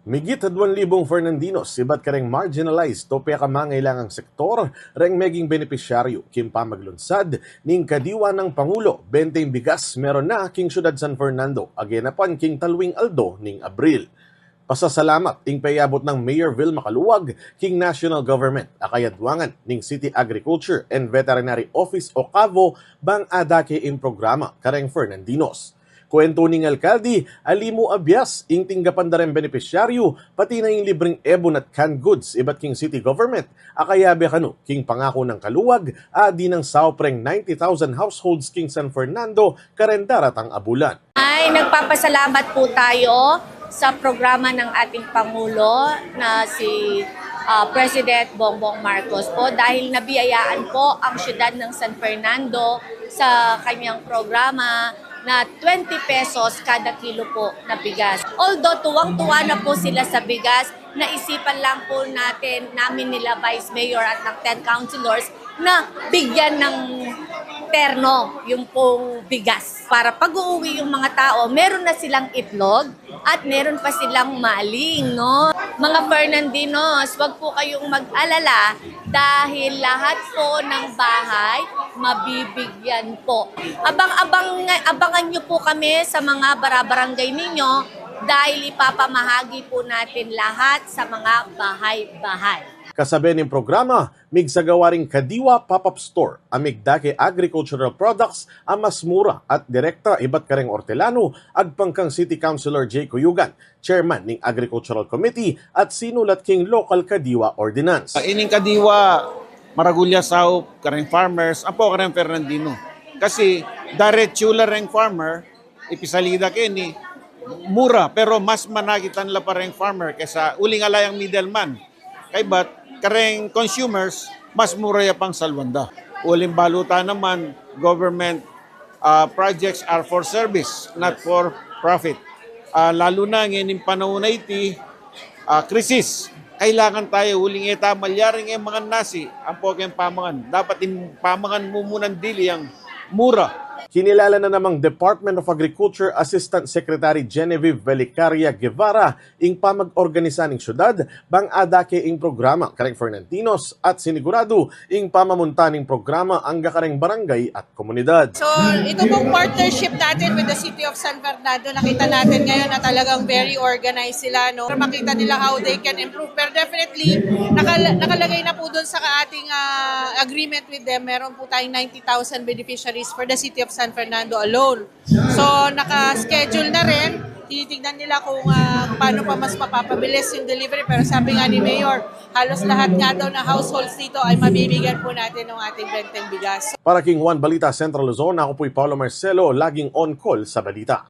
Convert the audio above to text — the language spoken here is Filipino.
Migit 2,000 Fernandinos, iba't kareng marginalized to peka mangailangang sektor, reng meging benepisyaryo, kim pa maglunsad, ning kadiwa ng Pangulo, 20 bigas meron na king syudad San Fernando, agenapan king talwing Aldo ning Abril. Pasasalamat ing payabot ng Mayor Vilma Caluwag, king national government, akayadwangan ning City Agriculture and Veterinary Office o CAVO, bang adake in programa kareng Fernandinos. Kwento ning alkalde, alimu abyas, ing tinggapan da rin benepisyaryo, pati na yung libreng ebon at canned goods, iba't king city government, akayabe kanu, king pangako ng Kaluwag, adi ng saupreng 90,000 households king San Fernando, karen daratang abulan. Ay, nagpapasalamat po tayo sa programa ng ating Pangulo na si President Bongbong Marcos po dahil nabiyayaan po ang siyudad ng San Fernando sa kanyang programa na 20 pesos kada kilo po na bigas. Although tuwang-tuwa na po sila sa bigas, naisipan lang po namin nila Vice Mayor at ng 10 councilors na bigyan ng terno yung pong bigas. Para pag-uwi yung mga tao, meron na silang itlog at meron pa silang maling, no? Mga Fernandinos, wag po kayong mag-alala dahil lahat po ng bahay mabibigyan po. Abangan nyo po kami sa mga barabarangay ninyo dahil ipapamahagi po natin lahat sa mga bahay-bahay. Kasabi ng programa, migsagawaring kadiwa pop-up store, amig dake agricultural products, ang mas mura at direkta iba't kareng ortelano, agpangkang City Councilor J. Cuyugan, Chairman ng Agricultural Committee at sinulat king local kadiwa ordinance. Ining kadiwa, maragulya sao kareng farmers, apo kareng Fernandino. Kasi diretsula reng farmer, ipisalida kini, mura pero mas managitan la pa reng farmer kaysa uling alayang middleman. Kay bat kareng consumers, mas mura ya pang salwanda. Uling baluta naman, government projects are for service, not for profit. Lalo na ngayon panahon na iti, krisis. Kailangan tayo uling eta malyaring yung mga nasi, ang pokeng pamangan. Dapat yung pamangan mo munang dili ang mura. Kinilala na namang Department of Agriculture Assistant Secretary Genevieve Velicaria Guevara ing pamag-organisa ng syudad bang adake ing programa kareng Fernandinos at sinigurado ing pamamunta ng programa ang kareng barangay at komunidad. So ito pong partnership natin with the City of San Fernando, nakita natin ngayon na talagang very organized sila, no? Para makita nila how they can improve. Pero definitely, nakalagay na po doon sa ating agreement with them, meron po tayong 90,000 beneficiaries for the City of San Fernando alone. So, naka-schedule na rin. Titignan nila kung paano pa mas mapapabilis yung delivery. Pero sabi nga ni Mayor, halos lahat nga daw na households dito ay mabibigyan po natin ng ating benteng bigas. Para King Juan Balita Central Luzon, ako po'y Paulo Marcelo, laging on call sa balita.